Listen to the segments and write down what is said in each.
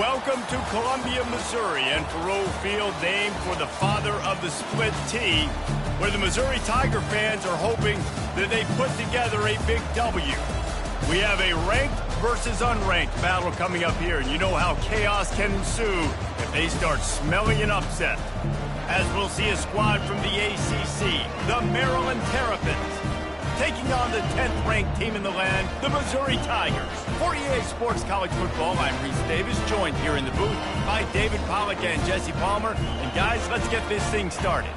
Welcome to Columbia, Missouri, and Faurot Field, named for the father of the split T, where the Missouri Tiger fans are hoping that they put together a big W. We have a ranked versus unranked battle coming up here, and you know how chaos can ensue if they start smelling an upset. As we'll see a squad from the ACC, the Maryland Terrapins, taking on the 10th-ranked team in the land, the Missouri Tigers. For EA Sports College Football, I'm Reese Davis, joined here in the booth by David Pollack and Jesse Palmer. And guys, let's get this thing started.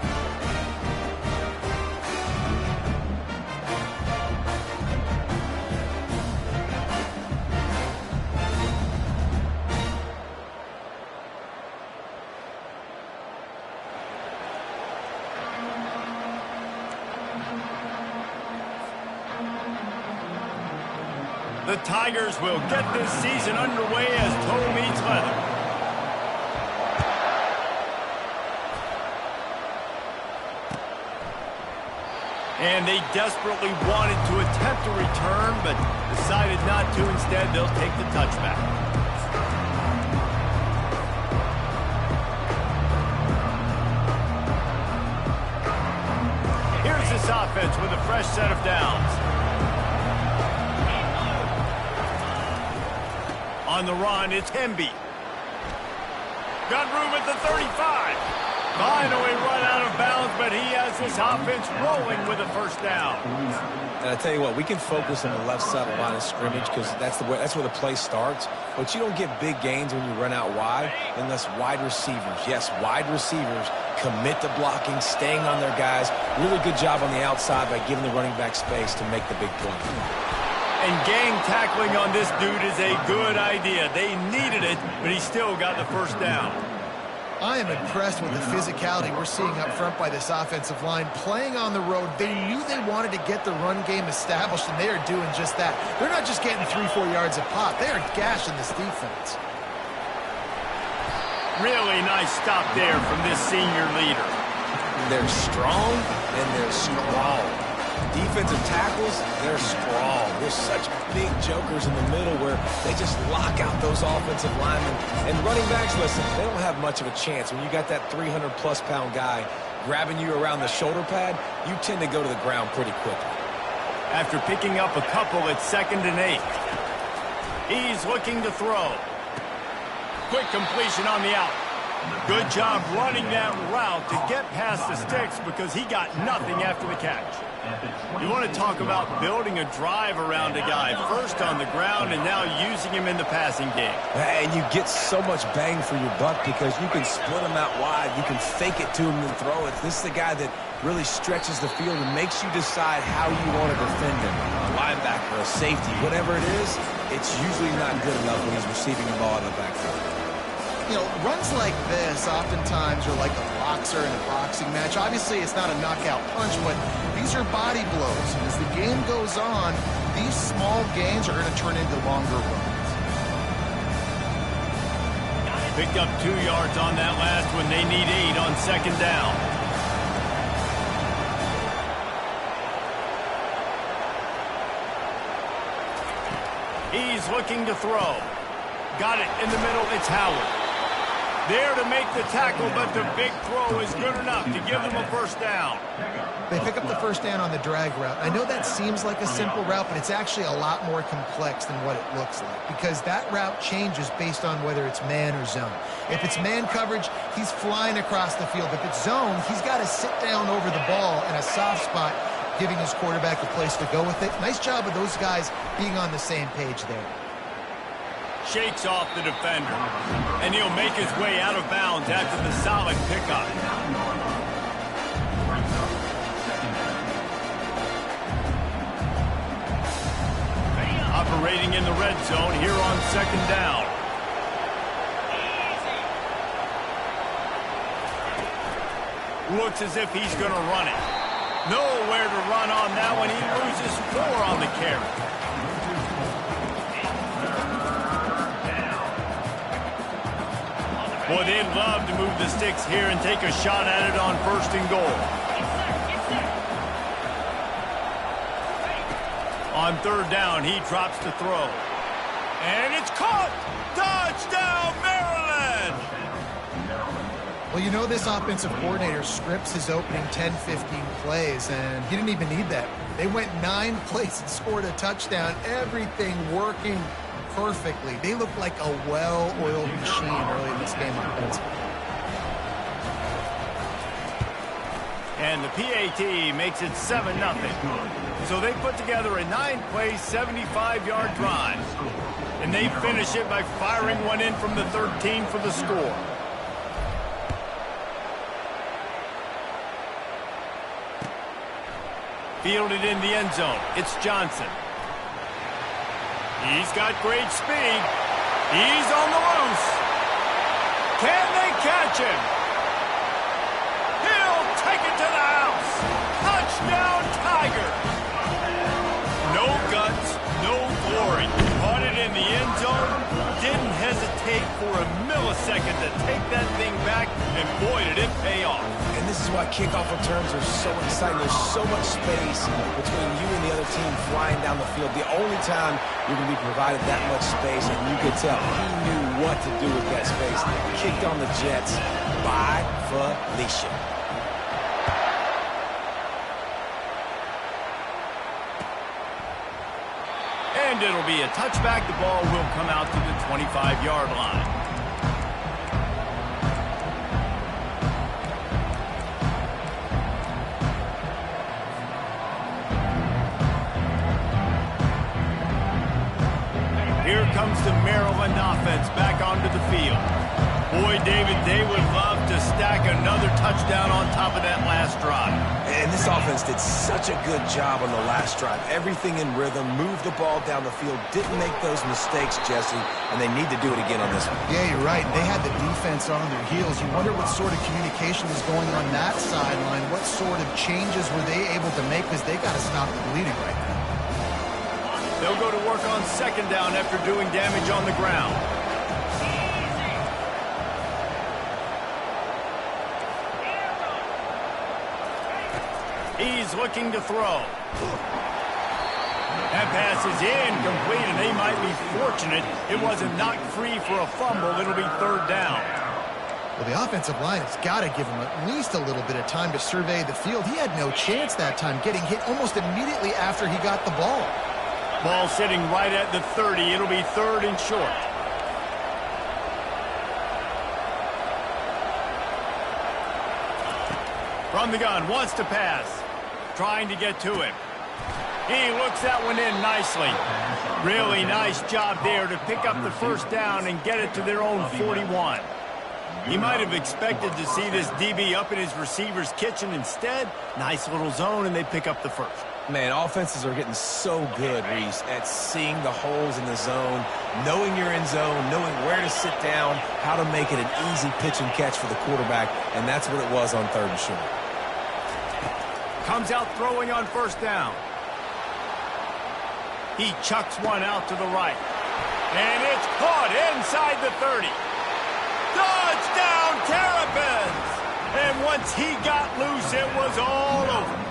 The Tigers will get this season underway as toe meets leather. And they desperately wanted to attempt a return, but decided not to. Instead, they'll take the touchback. Here's this offense with a fresh set of downs. On the run, it's Hemby. Got room at the 35. Finally run out of bounds, but he has this offense rolling with a first down. And I tell you what, we can focus on the left side of the line of scrimmage because that's where the play starts. But you don't get big gains when you run out wide unless wide receivers, yes, wide receivers, commit to blocking, staying on their guys. Really good job on the outside by giving the running back space to make the big play. And gang tackling on this dude is a good idea. They needed it, but he still got the first down. I am impressed with the physicality we're seeing up front by this offensive line. Playing on the road, they knew they wanted to get the run game established, and they are doing just that. They're not just getting 3-4 yards a pop. They are gashing this defense. Really nice stop there from this senior leader. They're strong, and they're strong. Defensive tackles, they're strong. There's such big jokers in the middle where they just lock out those offensive linemen. And running backs, listen, they don't have much of a chance. When you got that 300-plus pound guy grabbing you around the shoulder pad, you tend to go to the ground pretty quickly. After picking up a couple at 2nd and 8. He's looking to throw. Quick completion on the out. Good job running that route to get past the sticks because he got nothing after the catch. You want to talk about building a drive around a guy, first on the ground and now using him in the passing game. And you get so much bang for your buck because you can split him out wide. You can fake it to him and throw it. This is the guy that really stretches the field and makes you decide how you want to defend him. A linebacker, a safety, whatever it is, it's usually not good enough when he's receiving the ball in the backfield. You know, runs like this oftentimes are like a boxer in a boxing match. Obviously, it's not a knockout punch, but these are body blows. And as the game goes on, these small gains are going to turn into longer runs. Picked up 2 yards on that last one. They need 8 on 2nd down. He's looking to throw. Got it in the middle. It's Howard. There to make the tackle, but the big throw is good enough to give them a first down. They pick up the first down on the drag route. I know that seems like a simple route, but it's actually a lot more complex than what it looks like because that route changes based on whether it's man or zone. If it's man coverage, he's flying across the field. If it's zone, he's got to sit down over the ball in a soft spot, giving his quarterback a place to go with it. Nice job of those guys being on the same page there. Shakes off the defender, and he'll make his way out of bounds after the solid pickup. Operating in the red zone here on 2nd down. Looks as if he's going to run it. Nowhere to run on that one. He loses 4 on the carry. Boy, they'd love to move the sticks here and take a shot at it on 1st and goal. On 3rd down, he drops to throw. And it's caught! Touchdown, Maryland! Well, you know this offensive coordinator scripts his opening 10, 15 plays, and he didn't even need that. They went 9 plays and scored a touchdown, everything working perfectly. They looked like a well-oiled machine early in this game offensively. And the PAT makes it 7-0. So they put together a 9-play, 75-yard drive. And they finish it by firing one in from the 13 for the score. Fielded in the end zone. It's Johnson. He's got great speed. He's on the loose. Can they catch him? He'll take it to the house. Touchdown, Tiger. No guts, no glory. Caught it in the end zone. Didn't hesitate for a millisecond to take that thing back, and boy, did it pay off. And this is why kickoff returns are so exciting. There's so much space between you and the other team flying down the field. The only time you're going to be provided that much space, and you could tell he knew what to do with that space. Kicked on the Jets by Felicia. And it'll be a touchback. The ball will come out to the 25-yard line. Here comes the Maryland offense back onto the field. Boy, David, they would love to stack another touchdown on top of that last drive. And this offense did such a good job on the last drive. Everything in rhythm, moved the ball down the field, didn't make those mistakes, Jesse, and they need to do it again on this one. Yeah, you're right. They had the defense on their heels. You wonder what sort of communication was going on that sideline. What sort of changes were they able to make, because they got to stop the bleeding right now. They'll go to work on second down after doing damage on the ground. He's looking to throw. That pass is incomplete, and they might be fortunate it wasn't knocked free for a fumble. It'll be third down. Well, the offensive line has got to give him at least a little bit of time to survey the field. He had no chance that time, getting hit almost immediately after he got the ball. Ball sitting right at the 30. It'll be third and short. From the gun, wants to pass. Trying to get to him. He looks that one in nicely. Really nice job there to pick up the first down and get it to their own 41. He might have expected to see this DB up in his receiver's kitchen. Instead, nice little zone, and they pick up the first. Man, offenses are getting so good, Reese, at seeing the holes in the zone, knowing you're in zone, knowing where to sit down, how to make it an easy pitch and catch for the quarterback, and that's what it was on third and short. Comes out throwing on first down. He chucks one out to the right. And it's caught inside the 30. Touchdown, Terrapins! And once he got loose, it was all over.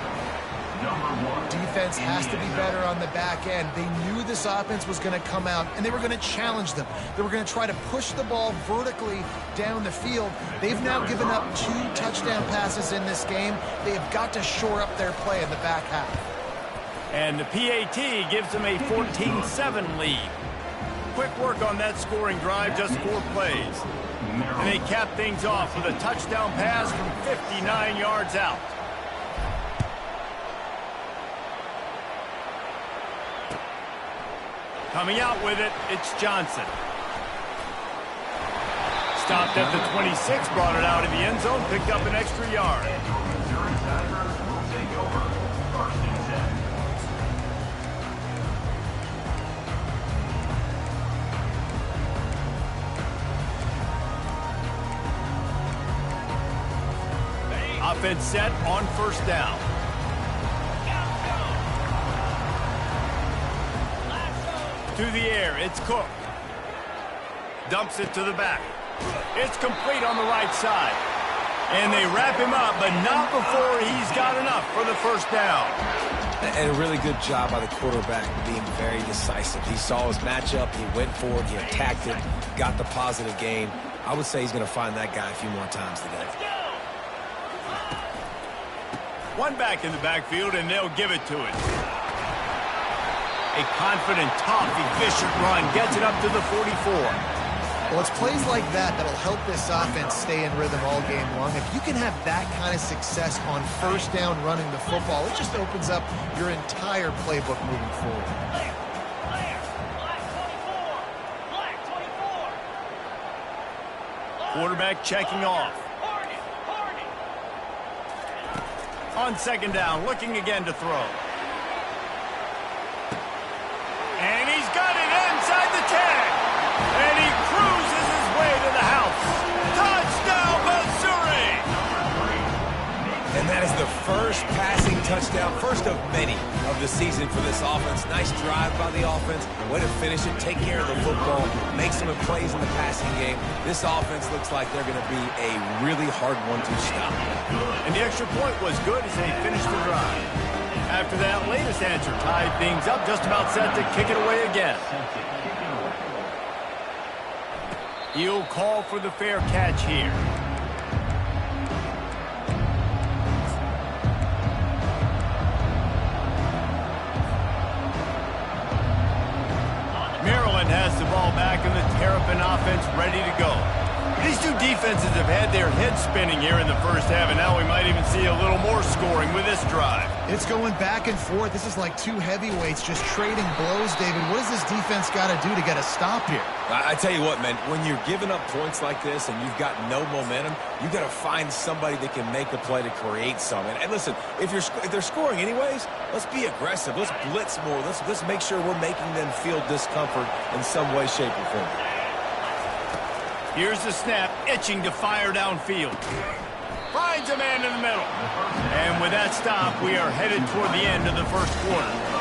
Defense has to be better on the back end. They knew this offense was going to come out, and they were going to challenge them. They were going to try to push the ball vertically down the field. They've now given up 2 touchdown passes in this game. They have got to shore up their play in the back half. And the PAT gives them a 14-7 lead. Quick work on that scoring drive, just 4 plays. And they cap things off with a touchdown pass from 59 yards out. Coming out with it, it's Johnson. Stopped at the 26, brought it out of the end zone, picked up an extra yard. Offense set on first down. To the air, it's Cook. Dumps it to the back. It's complete on the right side. And they wrap him up, but not before he's got enough for the first down. And a really good job by the quarterback being very decisive. He saw his matchup, he went for it, he attacked it, got the positive gain. I would say he's going to find that guy a few more times today. One back in the backfield, and they'll give it to it. A confident, tough, efficient run gets it up to the 44. Well, it's plays like that that'll help this offense stay in rhythm all game long. If you can have that kind of success on first down running the football, it just opens up your entire playbook moving forward. Quarterback checking off. On second down, looking again to throw. And he's got it inside the 10. And he cruises his way to the house. Touchdown, Missouri! And that is the first passing touchdown, first of many of the season for this offense. Nice drive by the offense. Way to finish it, take care of the football, make some plays in the passing game. This offense looks like they're going to be a really hard one to stop. And the extra point was good as they finished the drive. After that latest answer tied things up, just about set to kick it away again. He'll call for the fair catch here. Maryland has the ball back and the Terrapin offense ready to go. These two defenses have had their heads spinning here in the first half, and now we might even see a little more scoring with this drive. It's going back and forth. This is like two heavyweights just trading blows, David. What does this defense got to do to get a stop here? I tell you what, man, when you're giving up points like this and you've got no momentum, you got to find somebody that can make a play to create some. And listen, if they're scoring anyways, let's be aggressive. Let's blitz more. Let's make sure we're making them feel discomfort in some way, shape, or form. Here's the snap, itching to fire downfield. Finds a man in the middle. And with that stop, we are headed toward the end of the first quarter.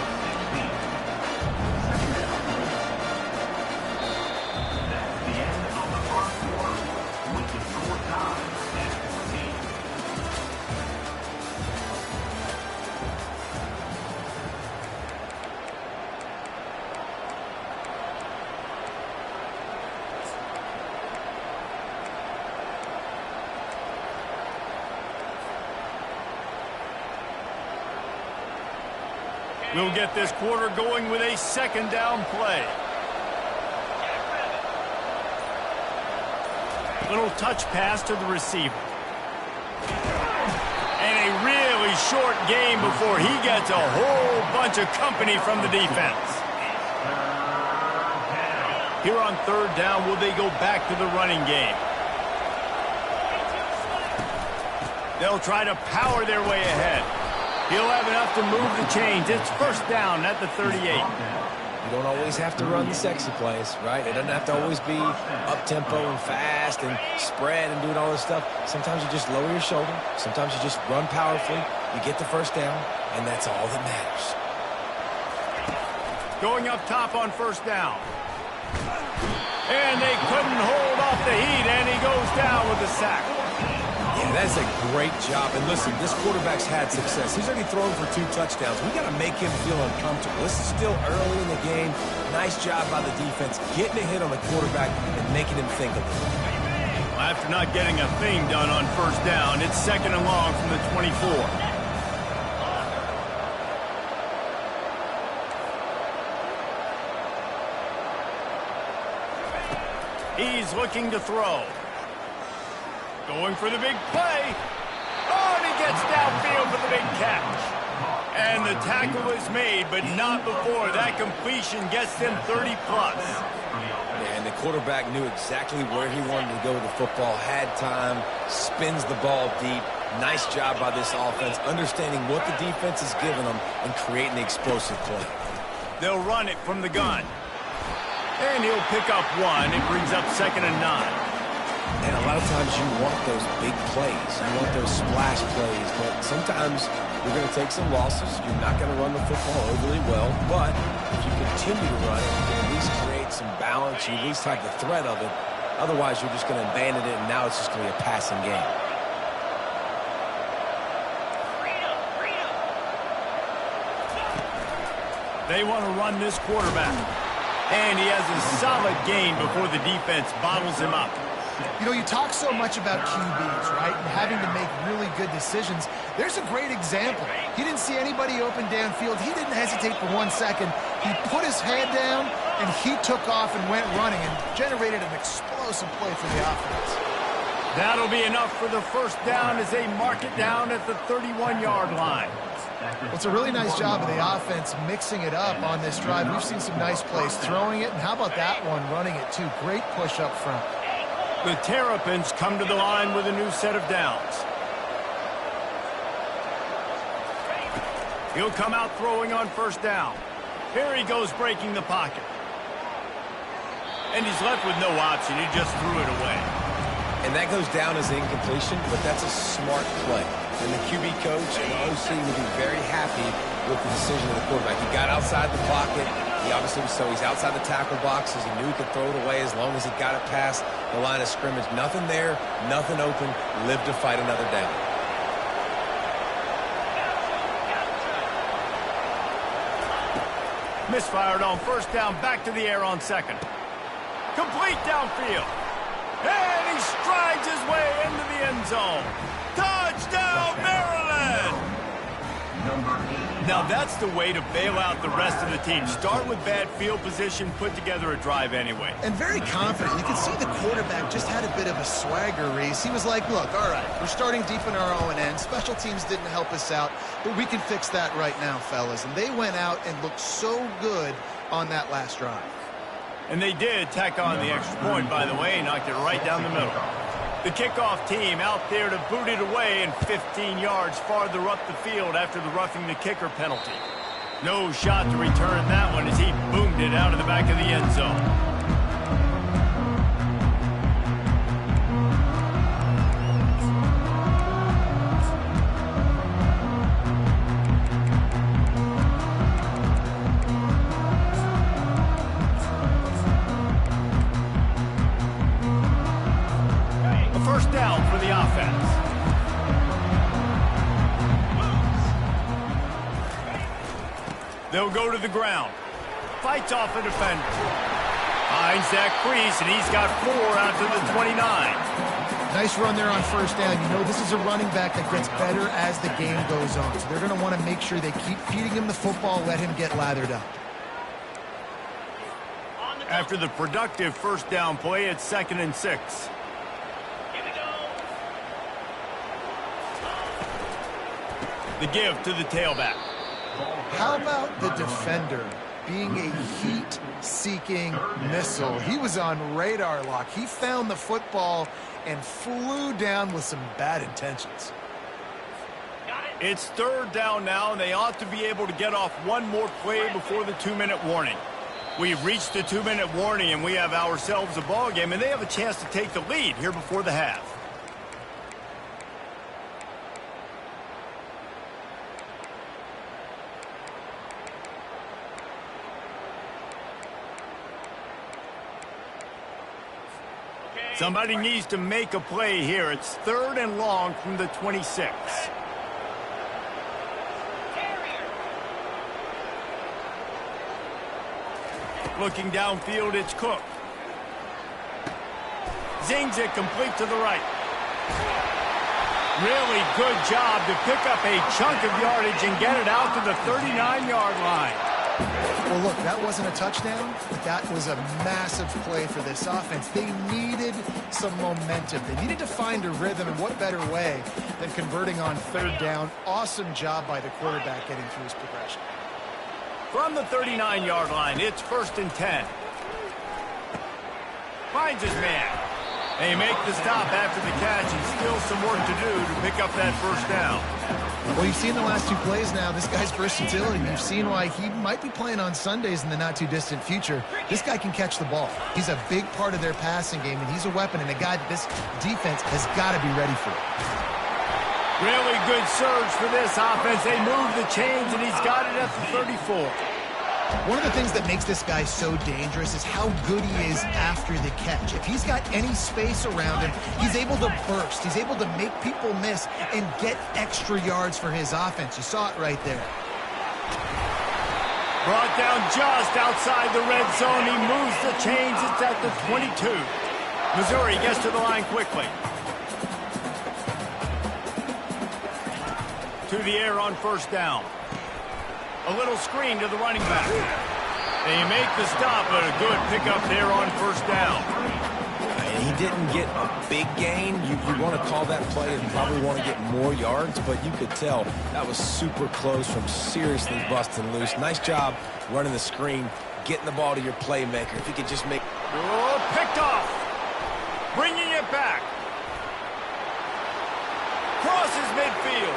We'll get this quarter going with a second down play. Little touch pass to the receiver. And a really short game before he gets a whole bunch of company from the defense. Here on third down, will they go back to the running game? They'll try to power their way ahead. He'll have enough to move the chains. It's first down at the 38. You don't always have to run the sexy plays, right? It doesn't have to always be up-tempo and fast and spread and doing all this stuff. Sometimes you just lower your shoulder. Sometimes you just run powerfully. You get the first down, and that's all that matters. Going up top on first down. And they couldn't hold off the heat, and he goes down with the sack. Yeah, that's a great job. And listen, this quarterback's had success. He's already thrown for 2 touchdowns. We got to make him feel uncomfortable. This is still early in the game. Nice job by the defense, getting a hit on the quarterback and making him think a little. Well, after not getting a thing done on first down, it's second and long from the 24. He's looking to throw. Going for the big play. Oh, and he gets downfield for the big catch. And the tackle is made, but not before. That completion gets them 30+. And the quarterback knew exactly where he wanted to go with the football, had time, spins the ball deep. Nice job by this offense, understanding what the defense is giving them and creating the explosive play. They'll run it from the gun. And he'll pick up 1. It brings up second and 9. And a lot of times you want those big plays. You want those splash plays. But sometimes you're going to take some losses. You're not going to run the football overly well. But if you continue to run it, you can at least create some balance. You at least have the threat of it. Otherwise, you're just going to abandon it, and now it's just going to be a passing game. They want to run this quarterback. And he has a solid gain before the defense bottles him up. You know, you talk so much about QBs, right, and having to make really good decisions. There's a great example. He didn't see anybody open downfield. He didn't hesitate for 1 second. He put his head down, and he took off and went running and generated an explosive play for the offense. That'll be enough for the first down as they mark it down at the 31-yard line. Well, it's a really nice job of the offense mixing it up on this drive. We've seen some nice plays throwing it, and how about that one running it too? Great push up front. The Terrapins come to the line with a new set of downs. He'll come out throwing on first down. Here he goes breaking the pocket. And he's left with no option. He just threw it away. And that goes down as an incompletion, but that's a smart play. And the QB coach and the OC will be very happy with the decision of the quarterback. He got outside the pocket. He obviously so he's outside the tackle boxes. He knew he could throw it away as long as he got it past the line of scrimmage. Nothing there, nothing open. Live to fight another down. Misfired on first down, back to the air on second. Complete downfield. And he strides his way into the end zone. Touchdown, Maryland! Now that's the way to bail out the rest of the team. Start with bad field position, put together a drive anyway. And very confident. You can see the quarterback just had a bit of a swagger, Reese. He was like, look, all right, we're starting deep in our own end. Special teams didn't help us out, but we can fix that right now, fellas. And they went out and looked so good on that last drive. And they did tack on the extra point, by the way, knocked it right down the middle. The kickoff team out there to boot it away and 15 yards farther up the field after the roughing the kicker penalty. No shot to return that one as he boomed it out of the back of the end zone. First down for the offense. They'll go to the ground. Fights off a defender. Finds that crease, and he's got 4 out to the 29. Nice run there on first down. You know, this is a running back that gets better as the game goes on. So they're going to want to make sure they keep feeding him the football, let him get lathered up. After the productive first down play, it's 2nd and 6. The give to the tailback. How about the defender being a heat-seeking missile? He was on radar lock. He found the football and flew down with some bad intentions. It's 3rd down now, and they ought to be able to get off one more play before the 2-minute warning. We've reached the 2-minute warning, and we have ourselves a ball game, and they have a chance to take the lead here before the half. Somebody needs to make a play here. It's 3rd and long from the 26. Looking downfield, it's Cook. Zings it complete to the right. Really good job to pick up a chunk of yardage and get it out to the 39-yard line. Well, look, that wasn't a touchdown, but that was a massive play for this offense. They needed some momentum. They needed to find a rhythm, and what better way than converting on 3rd down. Awesome job by the quarterback getting through his progression. From the 39-yard line, it's 1st and 10. Finds his man. They make the stop after the catch, and still some work to do to pick up that first down. Well, you've seen the last 2 plays now. This guy's versatility. You've seen why he might be playing on Sundays in the not-too-distant future. This guy can catch the ball. He's a big part of their passing game, and he's a weapon and a guy that this defense has got to be ready for. Really good surge for this offense. They move the chains, and he's got it at the 34. One of the things that makes this guy so dangerous is how good he is after the catch. If he's got any space around him, he's able to burst. He's able to make people miss and get extra yards for his offense. You saw it right there. Brought down just outside the red zone. He moves the chains. It's at the 22. Missouri gets to the line quickly. To the air on first down. A little screen to the running back. They make the stop, but a good pickup there on first down. He didn't get a big gain. You want to call that play and probably want to get more yards, but you could tell that was super close from seriously busting loose. Nice job running the screen, getting the ball to your playmaker. If you could just make... Oh, picked off. Bringing it back. Crosses midfield.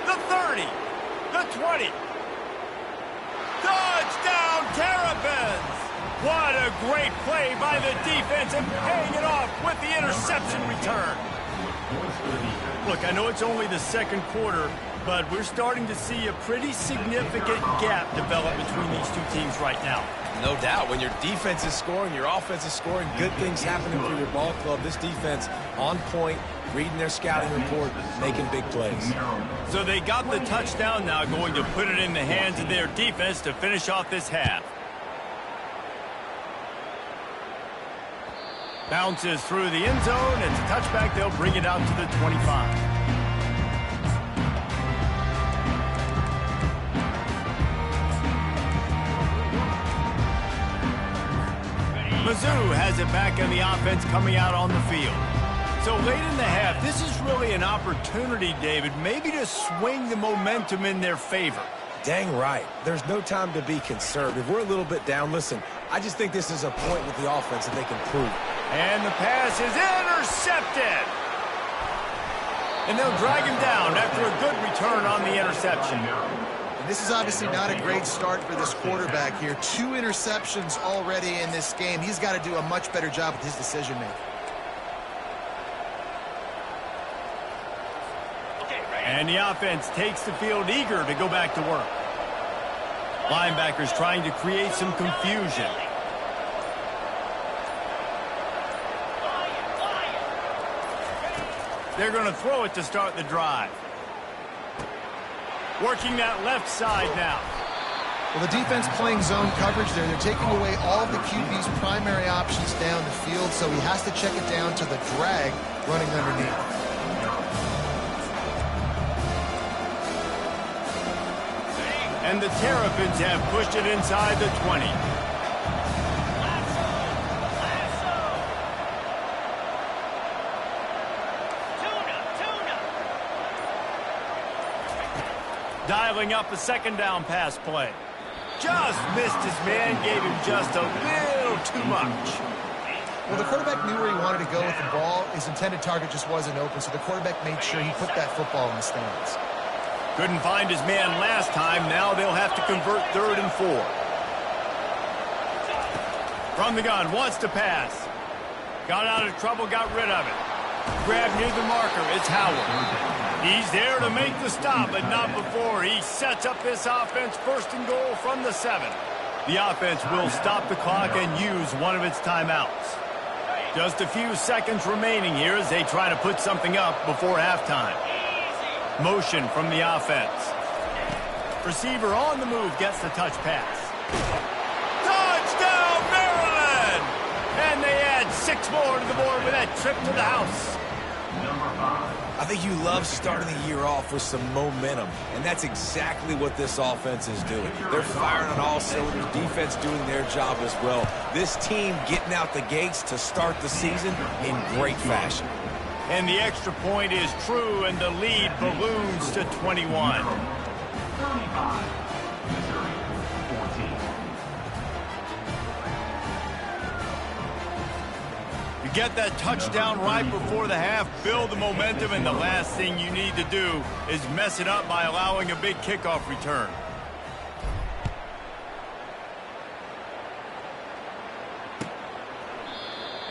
The 30. The 20. Touchdown, Terrapins! What a great play by the defense and paying it off with the interception return. Look, I know it's only the second quarter, but we're starting to see a pretty significant gap develop between these two teams right now. No doubt. When your defense is scoring, your offense is scoring, good things happening for your ball club. This defense on point, reading their scouting report, making big plays. So they got the touchdown, now going to put it in the hands of their defense to finish off this half. Bounces through the end zone. It's a touchback. They'll bring it out to the 25. Mizzou has it back on the offense coming out on the field. So late in the half, this is really an opportunity, David, maybe to swing the momentum in their favor. Dang right. There's no time to be conservative. We're a little bit down. Listen, I just think this is a point with the offense that they can prove. And the pass is intercepted. And they'll drag him down after a good return on the interception. And this is obviously not a great start for this quarterback here. 2 interceptions already in this game. He's got to do a much better job with his decision-making. And the offense takes the field eager to go back to work. Linebackers trying to create some confusion. They're going to throw it to start the drive. Working that left side now. Well, the defense playing zone coverage there. They're taking away all of the QB's primary options down the field, so he has to check it down to the drag running underneath. And the Terrapins have pushed it inside the 20. Dialing up a second down pass play. Just missed his man, gave him just a little too much. Well, the quarterback knew where he wanted to go with the ball. His intended target just wasn't open, so the quarterback made sure he put that football in the stands. Couldn't find his man last time. Now they'll have to convert 3rd and 4. From the gun, wants to pass. Got out of trouble, got rid of it. Grabbed near the marker, it's Howard. He's there to make the stop, but not before. He sets up this offense 1st and goal from the 7. The offense will stop the clock and use one of its timeouts. Just a few seconds remaining here as they try to put something up before halftime. Motion from the offense. Receiver on the move gets the touch pass. Touchdown, Maryland! And they add 6 more to the board with that trip to the house. I think you love starting the year off with some momentum, and that's exactly what this offense is doing. They're firing on all cylinders, defense doing their job as well. This team getting out the gates to start the season in great fashion. And the extra point is true, and the lead balloons to 21. You get that touchdown right before the half, build the momentum, and the last thing you need to do is mess it up by allowing a big kickoff return.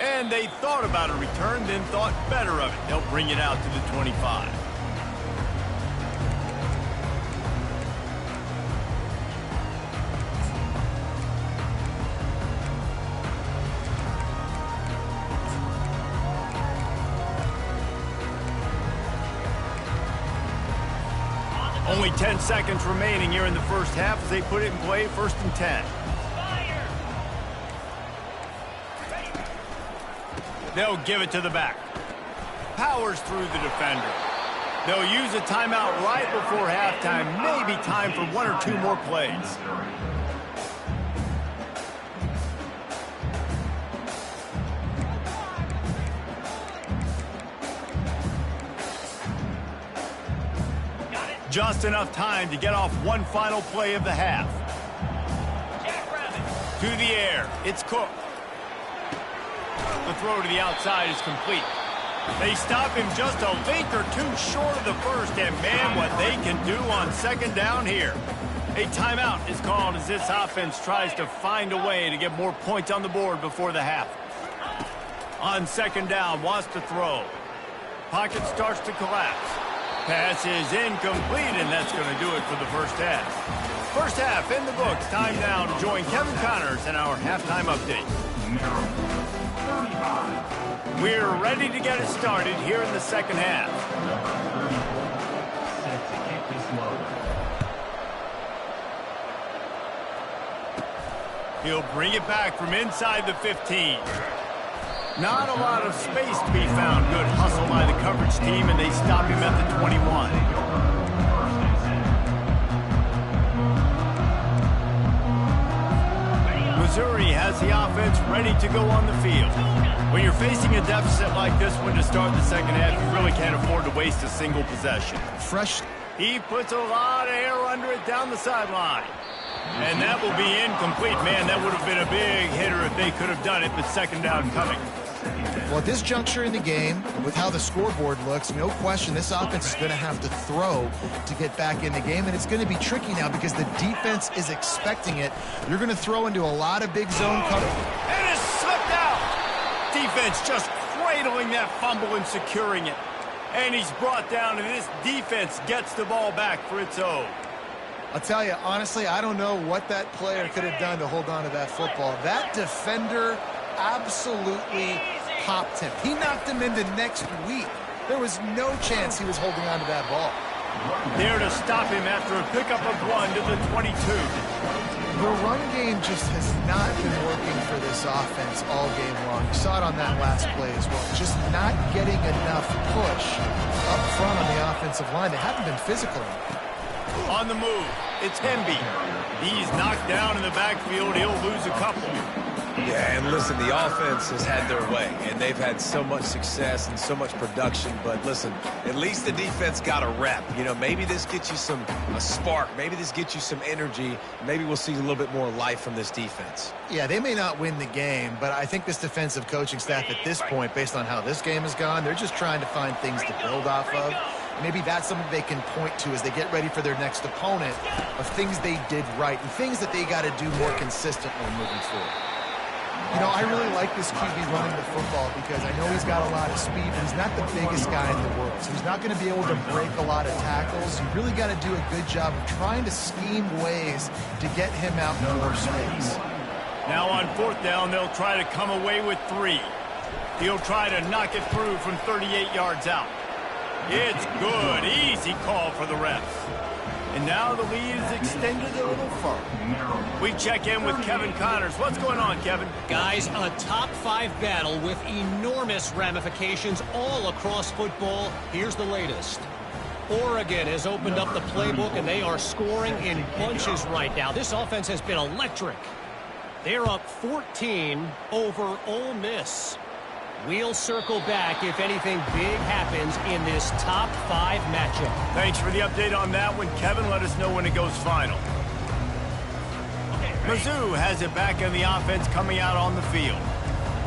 And they thought about a return, then thought better of it. They'll bring it out to the 25. Only 10 seconds remaining here in the first half as they put it in play, 1st and 10. They'll give it to the back. Powers through the defender. They'll use a timeout right before halftime. Maybe time for one or two more plays. Just enough time to get off one final play of the half. To the air, it's Cook. The throw to the outside is complete. They stop him just a link or two short of the first, and man, what they can do on second down here. A timeout is called as this offense tries to find a way to get more points on the board before the half. On second down, wants to throw. Pocket starts to collapse. Pass is incomplete, and that's going to do it for the first half. First half in the books. Time now to join Kevin Connors in our halftime update. We're ready to get it started here in the second half. He'll bring it back from inside the 15. Not a lot of space to be found. Good hustle by the coverage team, and they stop him at the 21. Missouri has the offense ready to go on the field. When you're facing a deficit like this one to start the second half, you really can't afford to waste a single possession. Fresh. He puts a lot of air under it down the sideline. And that will be incomplete. Man, that would have been a big hitter if they could have done it, but second down coming. Well, at this juncture in the game, with how the scoreboard looks, no question this offense is going to have to throw to get back in the game, and it's going to be tricky now because the defense is expecting it. You're going to throw into a lot of big zone cover. And it's slipped out. Defense just cradling that fumble and securing it. And he's brought down, and this defense gets the ball back for its own. I'll tell you, honestly, I don't know what that player could have done to hold on to that football. That defender absolutely popped him. He knocked him into next week. There was no chance he was holding on to that ball. There to stop him after a pickup of 1 to the 22. The run game just has not been working for this offense all game long. You saw it on that last play as well. Just not getting enough push up front on the offensive line. They haven't been physical enough. On the move, it's Hemby. He's knocked down in the backfield. He'll lose a couple. Yeah, and listen, the offense has had their way, and they've had so much success and so much production. But listen, at least the defense got a rep. You know, maybe this gets you a spark. Maybe this gets you some energy. Maybe we'll see a little bit more life from this defense. Yeah, they may not win the game, but I think this defensive coaching staff at this point, based on how this game has gone, they're just trying to find things to build off of. Maybe that's something they can point to as they get ready for their next opponent of things they did right and things that they got to do more consistently moving forward. You know, I really like this QB running the football because I know he's got a lot of speed, but he's not the biggest guy in the world. So he's not going to be able to break a lot of tackles. You really got to do a good job of trying to scheme ways to get him out in more space. Now on fourth down, they'll try to come away with 3. He'll try to knock it through from 38 yards out. It's good. Easy call for the refs. And now the lead is extended a little further. We check in with Kevin Connors. What's going on, Kevin? Guys, a top-5 battle with enormous ramifications all across football. Here's the latest. Oregon has opened up the playbook, and they are scoring in bunches right now. This offense has been electric. They're up 14 over Ole Miss. We'll circle back if anything big happens in this top-5 matchup. Thanks for the update on that one, Kevin. Let us know when it goes final. Mizzou has it back in the offense coming out on the field.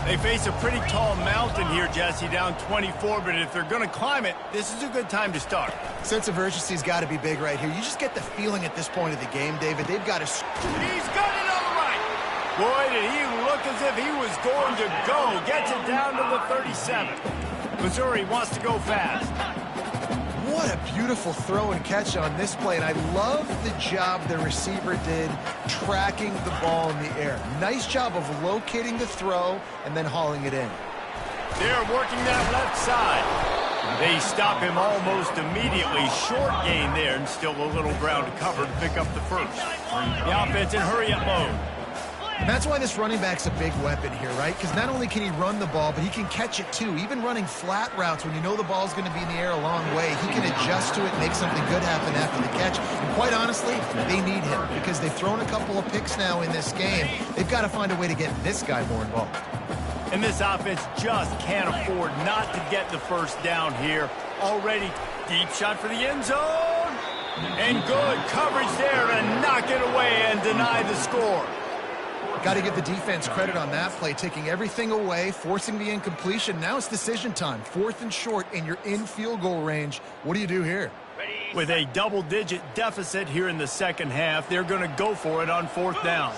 They face a pretty tall mountain here, Jesse, down 24, but if they're going to climb it, this is a good time to start. Sense of urgency's got to be big right here. You just get the feeling at this point of the game, David, they've got to... He's got it on the right. Boy, did he look as if he was going to go. Gets it down to the 37. Missouri wants to go fast. What a beautiful throw and catch on this play, and I love the job the receiver did tracking the ball in the air. Nice job of locating the throw and then hauling it in. They're working that left side. They stop him almost immediately. Short gain there, and still a little ground to cover to pick up the first. The offense in hurry-up mode. And that's why this running back's a big weapon here, right? Because not only can he run the ball, but he can catch it too. Even running flat routes when you know the ball's going to be in the air a long way, he can adjust to it and make something good happen after the catch. And quite honestly, they need him because they've thrown a couple of picks now in this game. They've got to find a way to get this guy more involved. And this offense just can't afford not to get the first down here. Already deep shot for the end zone. And good coverage there to knock it away and deny the score. Got to give the defense credit on that play, taking everything away, forcing the incompletion. Now it's decision time. 4th and short, and you're in field goal range. What do you do here? With a double-digit deficit here in the second half, they're going to go for it on 4th down.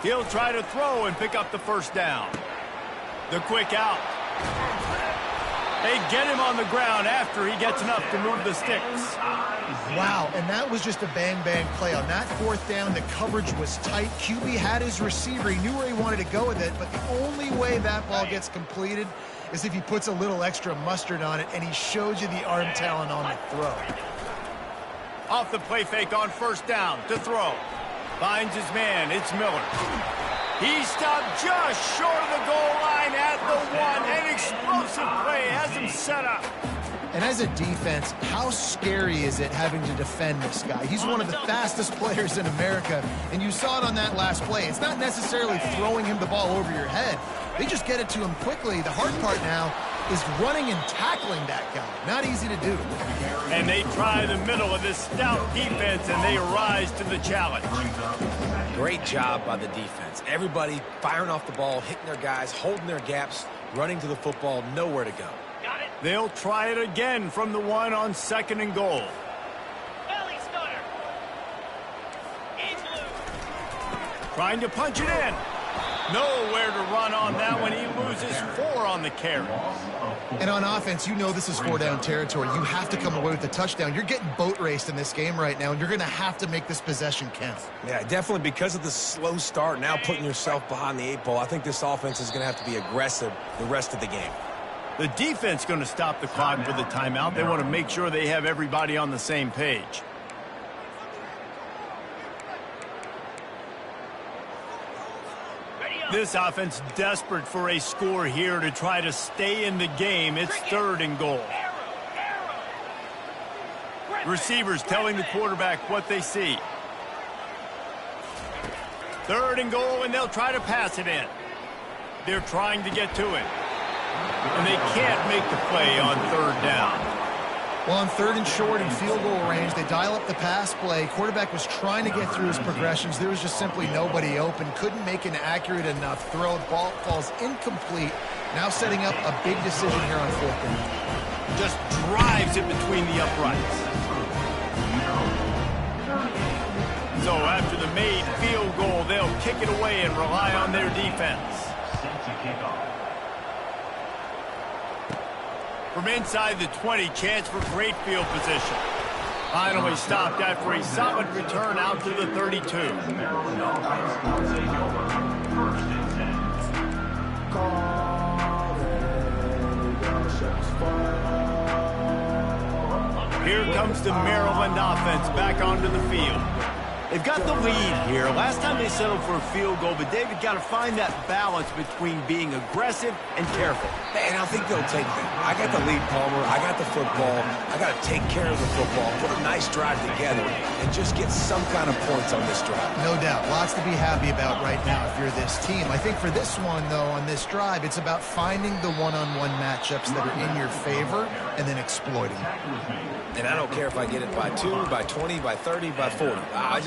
He'll try to throw and pick up the first down. The quick out. They get him on the ground after he gets enough to move the sticks. Wow, and that was just a bang-bang play. On that 4th down, the coverage was tight. QB had his receiver. He knew where he wanted to go with it, but the only way that ball gets completed is if he puts a little extra mustard on it, and he shows you the arm talent on the throw. Off the play fake on 1st down to throw. Finds his man. It's Miller. He stopped just short of the goal line at the 1. An explosive play has him set up. And as a defense, how scary is it having to defend this guy? He's one of the fastest players in America, and you saw it on that last play. It's not necessarily throwing him the ball over your head. They just get it to him quickly. The hard part now is running and tackling that guy. Not easy to do. And they try the middle of this stout defense, and they rise to the challenge. Great job by the defense. Everybody firing off the ball, hitting their guys, holding their gaps, running to the football, nowhere to go. They'll try it again from the 1 on 2nd and goal. Trying to punch it in. Nowhere to run on that one. He loses 4 on the carry. And on offense, you know this is 4-down territory. You have to come away with the touchdown. You're getting boat raced in this game right now, and you're going to have to make this possession count. Yeah, definitely because of the slow start, now putting yourself behind the 8 ball, I think this offense is going to have to be aggressive the rest of the game. The defense going to stop the clock with the timeout. They want to make sure they have everybody on the same page. This offense desperate for a score here to try to stay in the game. It's 3rd and goal. Receivers telling the quarterback what they see. 3rd and goal, and they'll try to pass it in. They're trying to get to it. And they can't make the play on 3rd down. Well, on 3rd and short and field goal range, they dial up the pass play. Quarterback was trying to get through his progressions. There was just simply nobody open. Couldn't make an accurate enough throw. Ball falls incomplete. Now setting up a big decision here on 4th down. Just drives it between the uprights. So after the made field goal, they'll kick it away and rely on their defense. From inside the 20, chance for great field position. Finally stopped after a solid return out to the 32. Here comes the Maryland offense back onto the field. They've got the lead here. Last time they settled for a field goal, but David got to find that balance between being aggressive and careful. And I think they'll take that. I got the lead, Palmer. I got the football. I got to take care of the football, put a nice drive together, and just get some kind of points on this drive. No doubt. Lots to be happy about right now if you're this team. I think for this one, though, on this drive, it's about finding the one-on-one matchups that are in your favor and then exploiting them. And I don't care if I get it by 2, by 20, by 30, by 40. I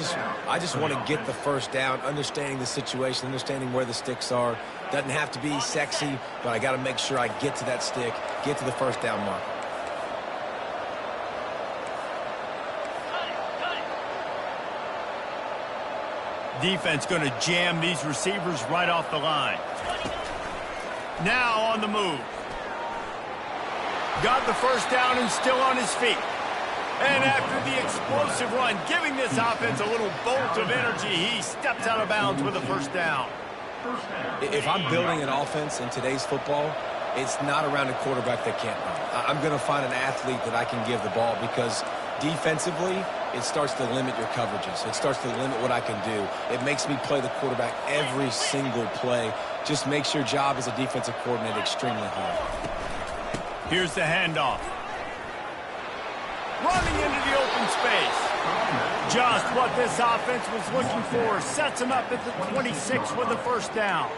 just want to get the first down, understanding the situation, understanding where the sticks are. Doesn't have to be sexy, but I got to make sure I get to that stick, get to the first down mark. Defense going to jam these receivers right off the line. Now on the move. Got the first down and still on his feet. And after the explosive run, giving this offense a little bolt of energy, he steps out of bounds with a first down. If I'm building an offense in today's football, it's not around a quarterback that can't run. I'm going to find an athlete that I can give the ball because Defensively, it starts to limit your coverages. It starts to limit what I can do. It makes me play the quarterback every single play. Just makes your job as a defensive coordinator extremely hard. Here's the handoff. Running into the open space. Just what this offense was looking for. Sets him up at the 26 with the first down.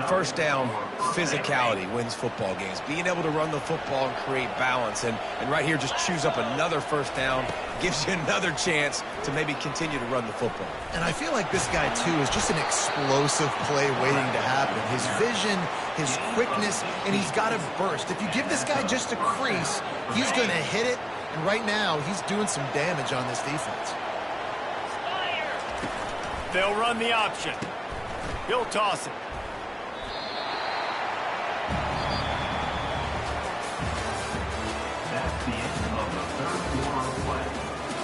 First down, physicality wins football games. Being able to run the football and create balance. And right here, just choose up another first down. Gives you another chance to maybe continue to run the football. And I feel like this guy, too, is just an explosive play waiting to happen. His vision, his quickness, and he's got a burst. If you give this guy just a crease, he's going to hit it. And right now, he's doing some damage on this defense. They'll run the option. He'll toss it. That's the end of the third quarter of play.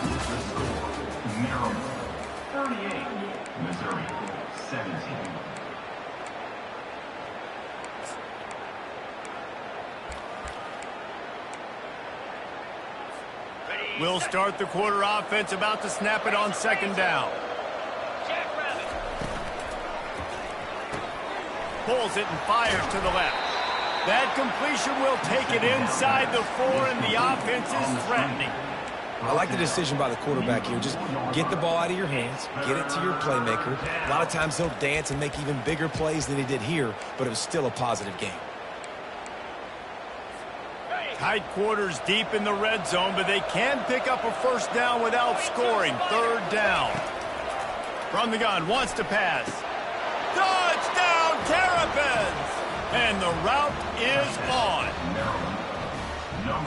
The score, Maryland 38, Missouri 17. We'll start the quarter offense, about to snap it on second down. Pulls it and fires to the left. That completion will take it inside the 4, and the offense is threatening. I like the decision by the quarterback here. Just get the ball out of your hands, get it to your playmaker. A lot of times he'll dance and make even bigger plays than he did here, but it was still a positive game. Tight quarters deep in the red zone, but they can pick up a first down without scoring. Third down. From the gun, wants to pass. Touchdown, Terrapins! And the route is on.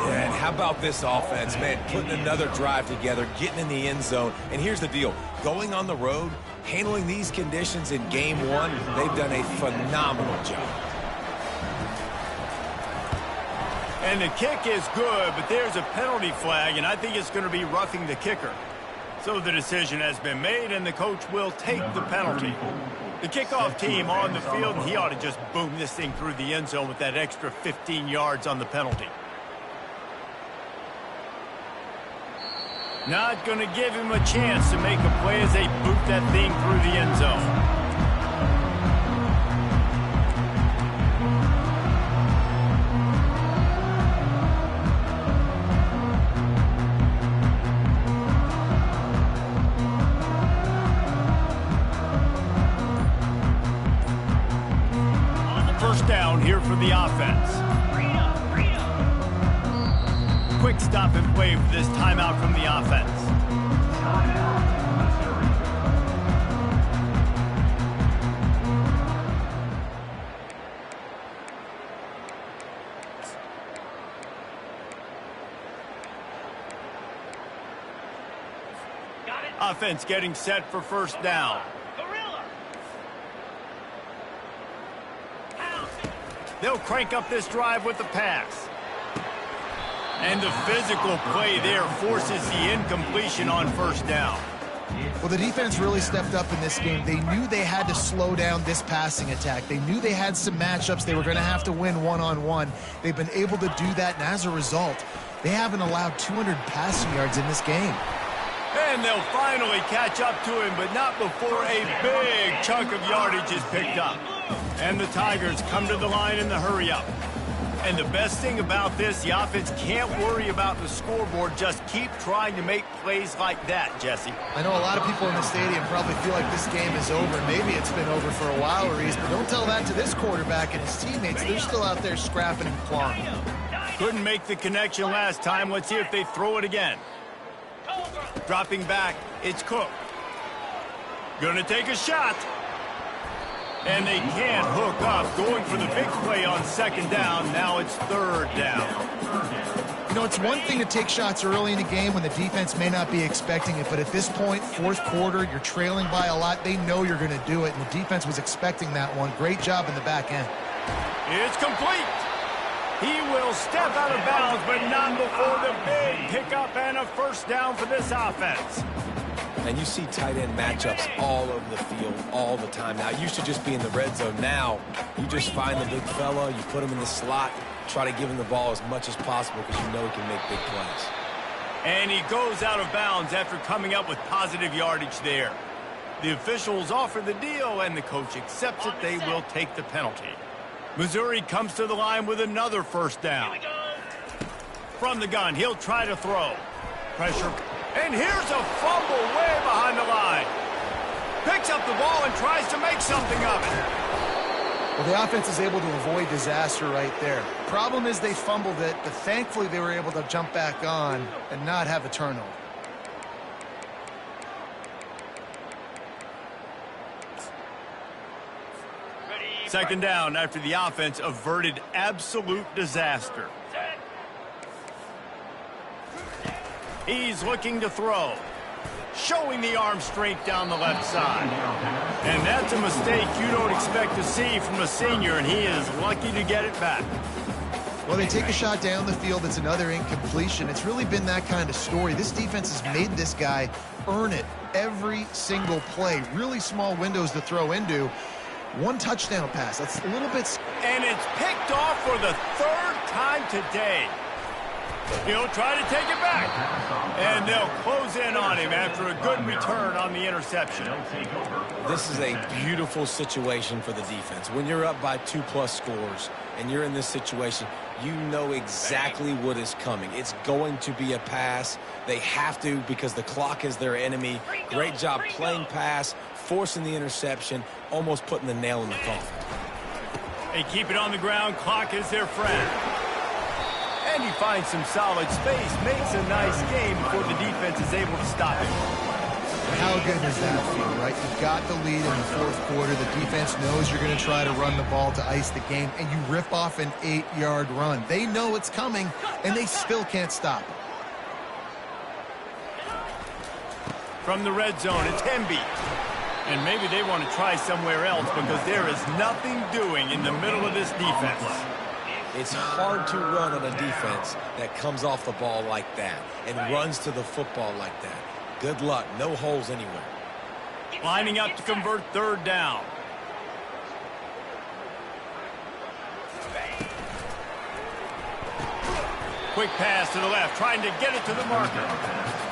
And how about this offense, man? Putting another drive together, getting in the end zone. And here's the deal. Going on the road, handling these conditions in game one, they've done a phenomenal job. And the kick is good, but there's a penalty flag, and I think it's going to be roughing the kicker. So the decision has been made, and the coach will take the penalty. The kickoff team on the field, and he ought to just boom this thing through the end zone with that extra 15 yards on the penalty. Not going to give him a chance to make a play as they boot that thing through the end zone. Down here for the offense. Quick stop and play for this timeout from the offense. Offense getting set for first down. They'll crank up this drive with the pass. And the physical play there forces the incompletion on first down. Well, the defense really stepped up in this game. They knew they had to slow down this passing attack. They knew they had some matchups they were going to have to win one-on-one. They've been able to do that, and as a result, they haven't allowed 200 passing yards in this game. And they'll finally catch up to him, but not before a big chunk of yardage is picked up. And the Tigers come to the line in the hurry-up. And the best thing about this, the offense can't worry about the scoreboard. Just keep trying to make plays like that, Jesse. I know a lot of people in the stadium probably feel like this game is over. Maybe it's been over for a while, Reese, but don't tell that to this quarterback and his teammates. They're still out there scrapping and clawing. Couldn't make the connection last time. Let's see if they throw it again. Dropping back, it's Cook. Gonna take a shot. And they can't hook up. Going for the big play on second down. Now it's third down. You know, it's one thing to take shots early in the game when the defense may not be expecting it, but at this point, fourth quarter, you're trailing by a lot. They know you're going to do it, and the defense was expecting that one. Great job in the back end. It's complete. He will step out of bounds, but not before the big pickup and a first down for this offense. And you see tight end matchups all over the field all the time. Now, it used to just be in the red zone. Now, you just find the big fella, you put him in the slot, try to give him the ball as much as possible because you know he can make big plays. And he goes out of bounds after coming up with positive yardage there. The officials offer the deal, and the coach accepts it. They will take the penalty. Missouri comes to the line with another first down. From the gun, he'll try to throw. Pressure. And here's a fumble way behind the line. Picks up the ball and tries to make something of it. Well, the offense is able to avoid disaster right there. Problem is they fumbled it, but thankfully they were able to jump back on and not have a turnover. Second down after the offense averted absolute disaster. He's looking to throw. Showing the arm strength down the left side. And that's a mistake you don't expect to see from a senior, and he is lucky to get it back. Well, they take a shot down the field. It's another incompletion. It's really been that kind of story. This defense has made this guy earn it every single play. Really small windows to throw into. One touchdown pass. That's a little bit... And it's picked off for the third time today. He'll try to take it back. And they'll close in on him after a good return on the interception. This is a beautiful situation for the defense. When you're up by 2+ scores and you're in this situation, you know exactly what is coming. It's going to be a pass. They have to because the clock is their enemy. Great job playing pass, forcing the interception, almost putting the nail in the coffin. They keep it on the ground. Clock is their friend. And he finds some solid space, makes a nice game before the defense is able to stop it. How good does that feel, right? You've got the lead in the fourth quarter. The defense knows you're going to try to run the ball to ice the game, and you rip off an 8-yard run. They know it's coming, and they still can't stop it. From the red zone, it's Hemby. And maybe they want to try somewhere else because there is nothing doing in the middle of this defense. It's hard to run on a defense that comes off the ball like that and runs to the football like that. Good luck. No holes anywhere. Lining up to convert third down. Quick pass to the left, trying to get it to the marker.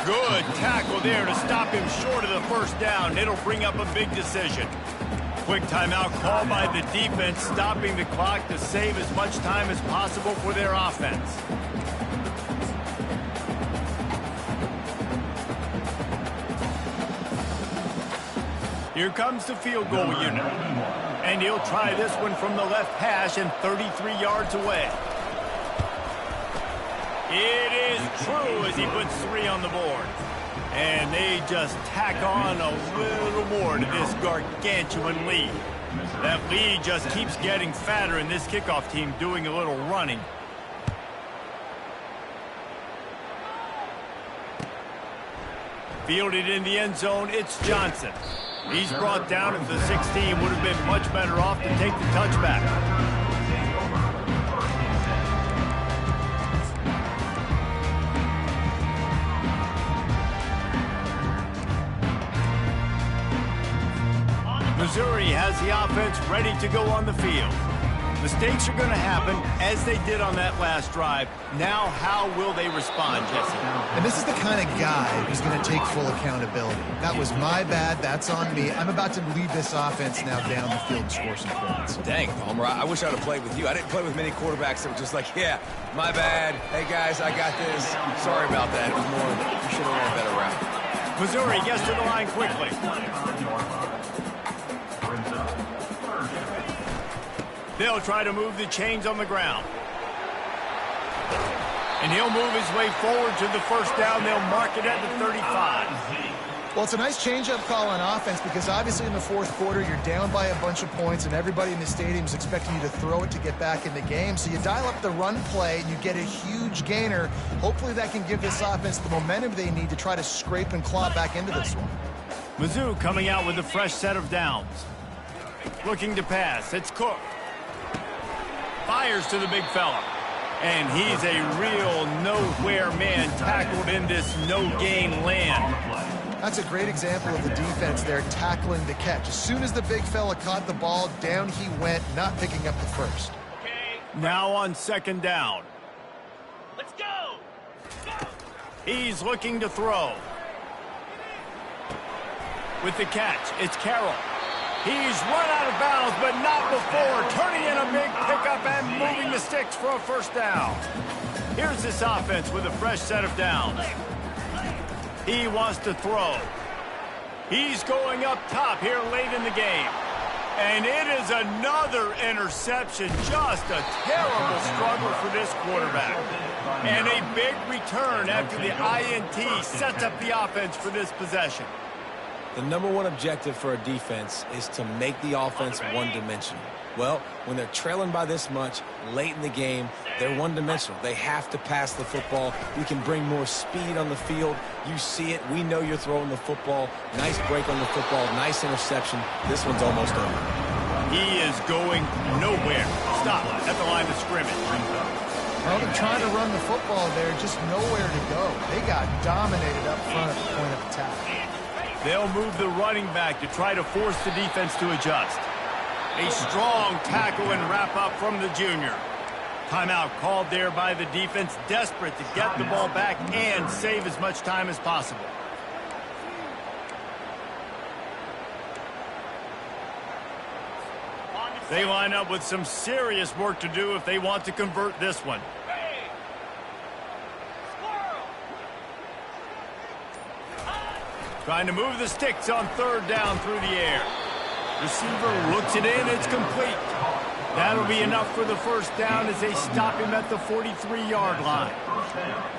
Good tackle there to stop him short of the first down. It'll bring up a big decision. Quick timeout call by the defense, stopping the clock to save as much time as possible for their offense. Here comes the field goal unit. And he'll try this one from the left hash and 33 yards away. It is true as he puts 3 on the board. And they just tack on a little more to this gargantuan lead. That lead just keeps getting fatter, and this kickoff team doing a little running. Fielded in the end zone, it's Johnson. He's brought down at the 16, would have been much better off to take the touchback. Missouri has the offense ready to go on the field. Mistakes are going to happen, as they did on that last drive. Now, how will they respond, Jesse? And this is the kind of guy who's going to take full accountability. That was my bad. That's on me. I'm about to lead this offense now down the field and score some points. Dang, Homer, I wish I would have played with you. I didn't play with many quarterbacks that were just like, yeah, my bad. Hey, guys, I got this. Sorry about that. It was more that you should have run a better route. Missouri gets to the line quickly. They'll try to move the chains on the ground. And he'll move his way forward to the first down. They'll mark it at the 35. Well, it's a nice change-up call on offense because obviously in the fourth quarter, you're down by a bunch of points and everybody in the stadium is expecting you to throw it to get back in the game. So you dial up the run play and you get a huge gainer. Hopefully that can give this offense the momentum they need to try to scrape and claw back into this one. Mizzou coming out with a fresh set of downs. Looking to pass. It's Cook. Fires to the big fella. And he's a real nowhere man tackled in this no-gain land. That's a great example of the defense there tackling the catch. As soon as the big fella caught the ball, down he went, not picking up the first. Now on second down. Let's go! He's looking to throw. With the catch, it's Carroll. He's run out of bounds, but not before turning in a big pickup and moving the sticks for a first down. Here's this offense with a fresh set of downs. He wants to throw. He's going up top here late in the game. And it is another interception. Just a terrible struggle for this quarterback. And a big return after the INT sets up the offense for this possession. The number one objective for a defense is to make the offense one-dimensional. Well, when they're trailing by this much late in the game, they're one-dimensional. They have to pass the football. You can bring more speed on the field. You see it. We know you're throwing the football. Nice break on the football. Nice interception. This one's almost over. He is going nowhere. Stop at the line of scrimmage. Well, they're trying to run the football there, just nowhere to go. They got dominated up front at the point of attack. They'll move the running back to try to force the defense to adjust. A strong tackle and wrap up from the junior. Timeout called there by the defense, desperate to get the ball back and save as much time as possible. They line up with some serious work to do if they want to convert this one. Trying to move the sticks on third down through the air. Receiver looks it in. It's complete. That'll be enough for the first down as they stop him at the 43-yard line.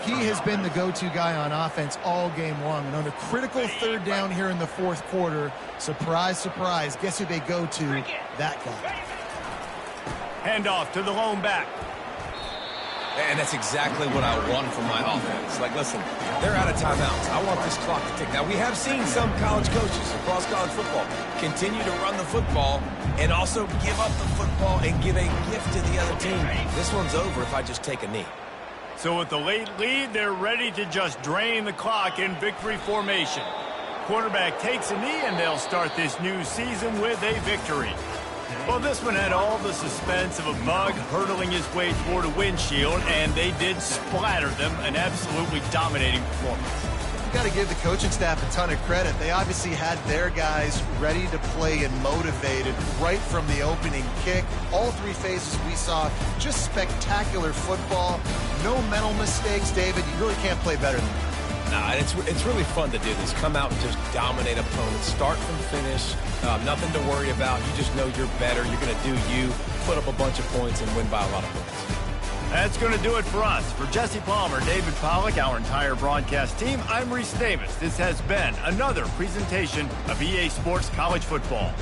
He has been the go-to guy on offense all game long. And on a critical third down here in the fourth quarter, surprise, surprise, guess who they go to? That guy. Handoff to the lone back. And that's exactly what I want from my offense. Like, listen, they're out of timeouts. I want this clock to tick. Now, we have seen some college coaches across college football continue to run the football and also give up the football and give a gift to the other team. This one's over if I just take a knee. So with the late lead, they're ready to just drain the clock in victory formation. Quarterback takes a knee, and they'll start this new season with a victory. Well, this one had all the suspense of a bug hurtling his way toward a windshield, and they did splatter them. An absolutely dominating performance. You've got to give the coaching staff a ton of credit. They obviously had their guys ready to play and motivated right from the opening kick. All three phases we saw, just spectacular football. No mental mistakes, David. You really can't play better than that. Nah, it's really fun to do this. Come out and just dominate opponents. Start from finish. Nothing to worry about. You just know you're better. You're going to do you, put up a bunch of points, and win by a lot of points. That's going to do it for us. For Jesse Palmer, David Pollack, our entire broadcast team, I'm Reese Davis. This has been another presentation of EA Sports College Football.